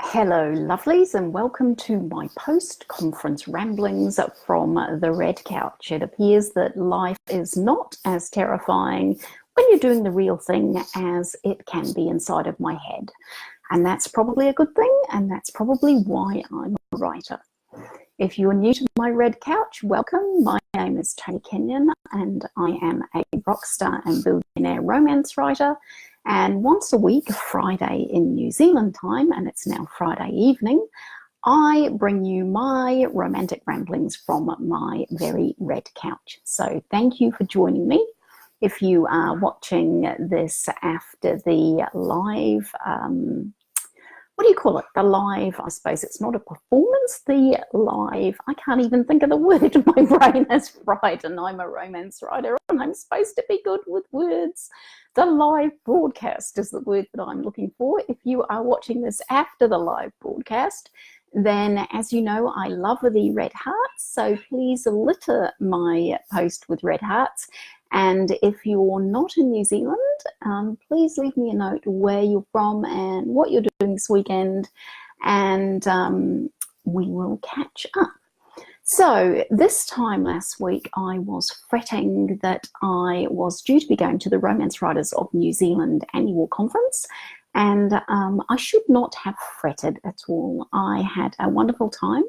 Hello, lovelies, and welcome to my post-conference ramblings from the Red Couch. It appears that life is not as terrifying when you're doing the real thing as it can be inside of my head. And that's probably a good thing, and that's probably why I'm a writer. If you're new to my Red Couch, welcome. My name is Toni Kenyon, and I am a rock star and billionaire romance writer. And once a week, Friday in New Zealand time, and it's now Friday evening, I bring you my romantic ramblings from my very red couch. So thank you for joining me. If you are watching this after the live, what do you call it? The live, I suppose it's not a performance, the live, I can't even think of the word. My brain is fried, and I'm a romance writer and I'm supposed to be good with words. The live broadcast is the word that I'm looking for. If you are watching this after the live broadcast, then as you know, I love the red hearts. So please litter my post with red hearts. And if you're not in New Zealand, please leave me a note where you're from and what you're doing this weekend, and we will catch up. So this time last week, I was fretting that I was due to be going to the Romance Writers of New Zealand annual conference, and I should not have fretted at all. I had a wonderful time.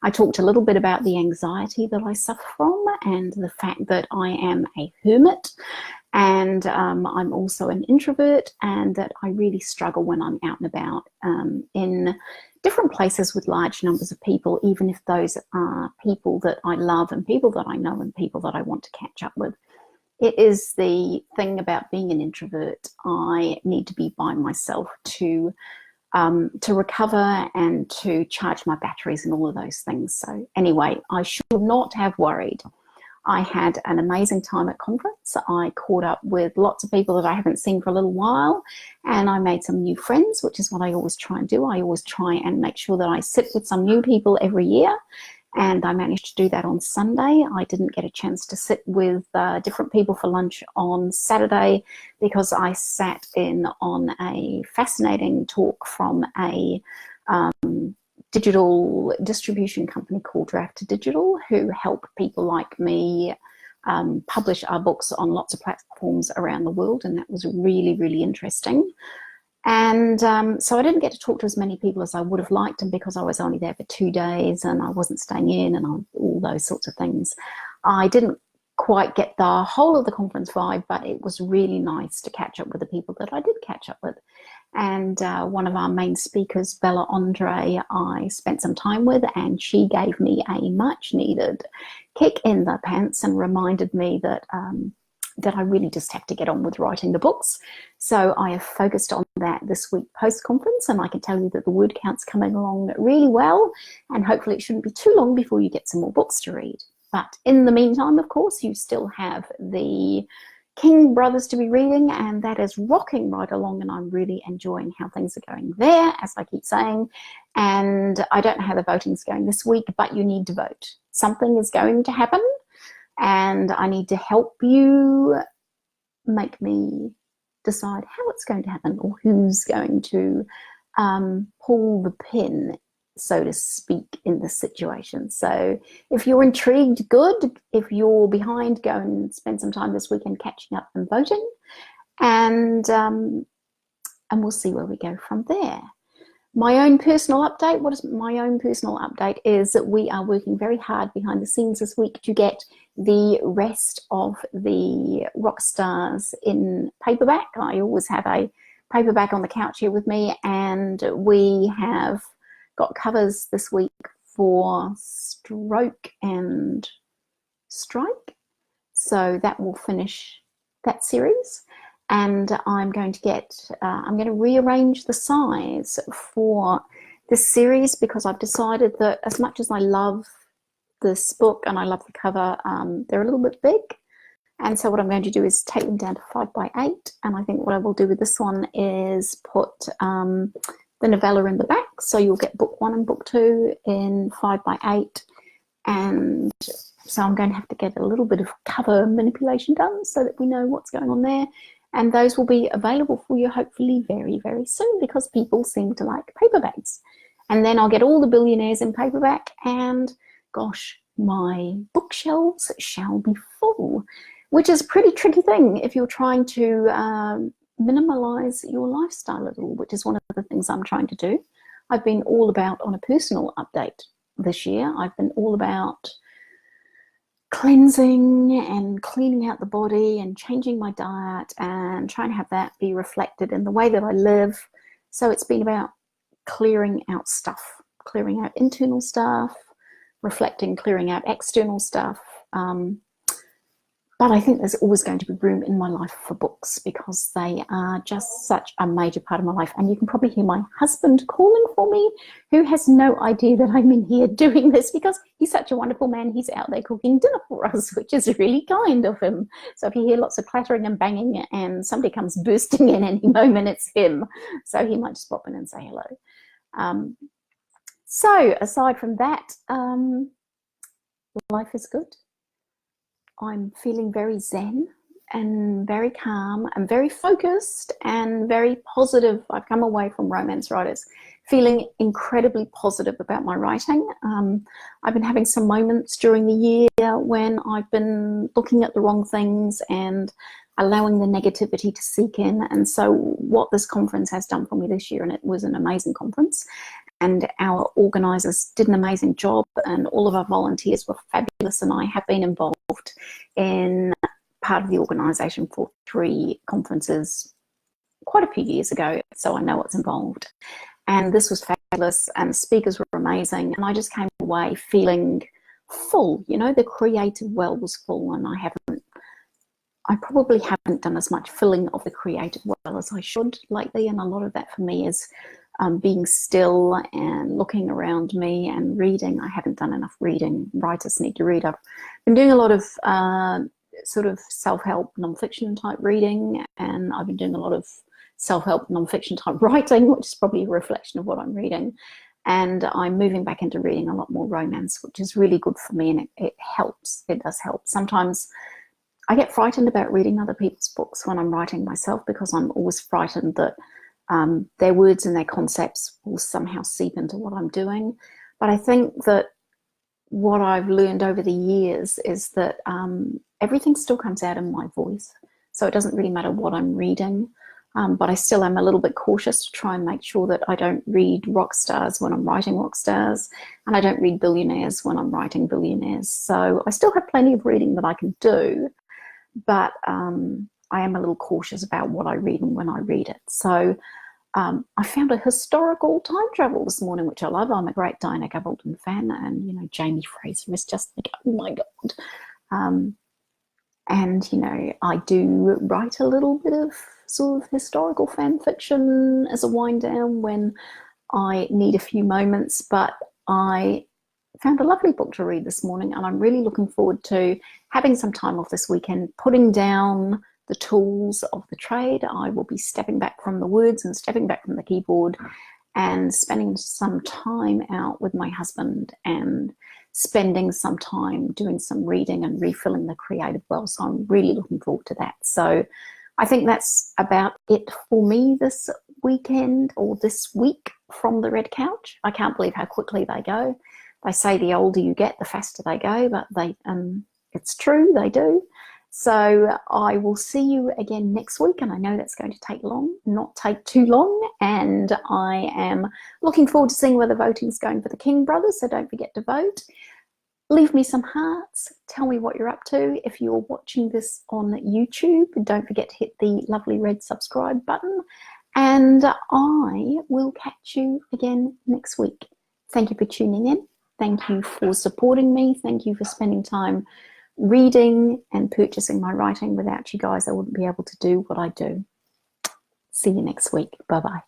I talked a little bit about the anxiety that I suffer from and the fact that I am a hermit, and I'm also an introvert, and that I really struggle when I'm out and about in different places with large numbers of people, even if those are people that I love and people that I know and people that I want to catch up with. It is the thing about being an introvert. I need to be by myself to recover and to charge my batteries and all of those things. So anyway, I should not have worried. I had an amazing time at conference. I caught up with lots of people that I haven't seen for a little while, and I made some new friends, which is what I always try and do. I always try and make sure that I sit with some new people every year, and I managed to do that on Sunday. I didn't get a chance to sit with different people for lunch on Saturday because I sat in on a fascinating talk from a digital distribution company called Draft Digital, who help people like me publish our books on lots of platforms around the world, and that was really, really interesting. And so I didn't get to talk to as many people as I would have liked, and because I was only there for 2 days and I wasn't staying in and all those sorts of things, I didn't quite get the whole of the conference vibe, but it was really nice to catch up with the people that I did catch up with. And one of our main speakers, Bella Andre, I spent some time with, and she gave me a much needed kick in the pants and reminded me that that I really just have to get on with writing the books. So I have focused on that this week post-conference, and I can tell you that the word count's coming along really well, and hopefully it shouldn't be too long before you get some more books to read. But in the meantime, of course, you still have the King Brothers to be reading, and that is rocking right along, and I'm really enjoying how things are going there, as I keep saying. And I don't know how the voting's going this week, but you need to vote. Something is going to happen, and I need to help you make me decide how it's going to happen, or who's going to pull the pin, so to speak, in this situation. So if you're intrigued, good. If you're behind, go and spend some time this weekend catching up and voting, and we'll see where we go from there. My own personal update, what is my own personal update, is that we are working very hard behind the scenes this week to get the rest of the rock stars in paperback. I always have a paperback on the couch here with me, and we have got covers this week for Stroke and Strike. So that will finish that series. And I'm going to rearrange the size for this series, because I've decided that as much as I love this book and I love the cover, they're a little bit big. And so what I'm going to do is take them down to 5x8. And I think what I will do with this one is put the novella in the back. So you'll get book 1 and book 2 in 5x8. And so I'm going to have to get a little bit of cover manipulation done so that we know what's going on there. And those will be available for you hopefully very, very soon, because people seem to like paperbacks. And then I'll get all the billionaires in paperback, and gosh, my bookshelves shall be full, which is a pretty tricky thing if you're trying to minimize your lifestyle a little, which is one of the things I'm trying to do. I've been all about, on a personal update this year, I've been all about cleansing and cleaning out the body and changing my diet and trying to have that be reflected in the way that I live. So it's been about clearing out stuff, clearing out internal stuff, reflecting, clearing out external stuff. But I think there's always going to be room in my life for books, because they are just such a major part of my life. And you can probably hear my husband calling for me, who has no idea that I'm in here doing this, because he's such a wonderful man. He's out there cooking dinner for us, which is really kind of him. So if you hear lots of clattering and banging and somebody comes bursting in any moment, it's him. So he might just pop in and say hello. So aside from that, life is good. I'm feeling very zen and very calm and very focused and very positive. I've come away from Romance Writers feeling incredibly positive about my writing. I've been having some moments during the year when I've been looking at the wrong things and allowing the negativity to seep in. And so what this conference has done for me this year, and it was an amazing conference, and our organisers did an amazing job, and all of our volunteers were fabulous, and I have been involved in part of the organisation for 3 conferences quite a few years ago, so I know what's involved. And this was fabulous, and the speakers were amazing, and I just came away feeling full. You know, the creative well was full, and I probably haven't done as much filling of the creative well as I should lately, and a lot of that for me is being still and looking around me and reading. I haven't done enough reading. Writers need to read. I've been doing a lot of sort of self-help non-fiction type reading, and I've been doing a lot of self-help non-fiction type writing, which is probably a reflection of what I'm reading. And I'm moving back into reading a lot more romance, which is really good for me, and it helps. It does help. Sometimes I get frightened about reading other people's books when I'm writing myself, because I'm always frightened that their words and their concepts will somehow seep into what I'm doing. But I think that what I've learned over the years is that everything still comes out in my voice. So it doesn't really matter what I'm reading, but I still am a little bit cautious to try and make sure that I don't read rock stars when I'm writing rock stars, and I don't read billionaires when I'm writing billionaires. So I still have plenty of reading that I can do, but I am a little cautious about what I read and when I read it. So I found a historical time travel this morning, which I love. I'm a great Diana Gabaldon fan, and you know, Jamie Fraser is just like, oh my god. And you know, I do write a little bit of sort of historical fan fiction as a wind down when I need a few moments. But I found a lovely book to read this morning, and I'm really looking forward to having some time off this weekend, putting down the tools of the trade. I will be stepping back from the words and stepping back from the keyboard and spending some time out with my husband and spending some time doing some reading and refilling the creative well. So I'm really looking forward to that. So I think that's about it for me this weekend, or this week, from the Red Couch. I can't believe how quickly they go. They say the older you get, the faster they go, but it's true, they do. So I will see you again next week, and I know that's going to not take too long, and I am looking forward to seeing where the voting's going for the King brothers, so don't forget to vote. Leave me some hearts, tell me what you're up to. If you're watching this on YouTube, don't forget to hit the lovely red subscribe button, and I will catch you again next week. Thank you for tuning in. Thank you for supporting me. Thank you for spending time reading and purchasing my writing. Without you guys, I wouldn't be able to do what I do. See you next week. Bye-bye.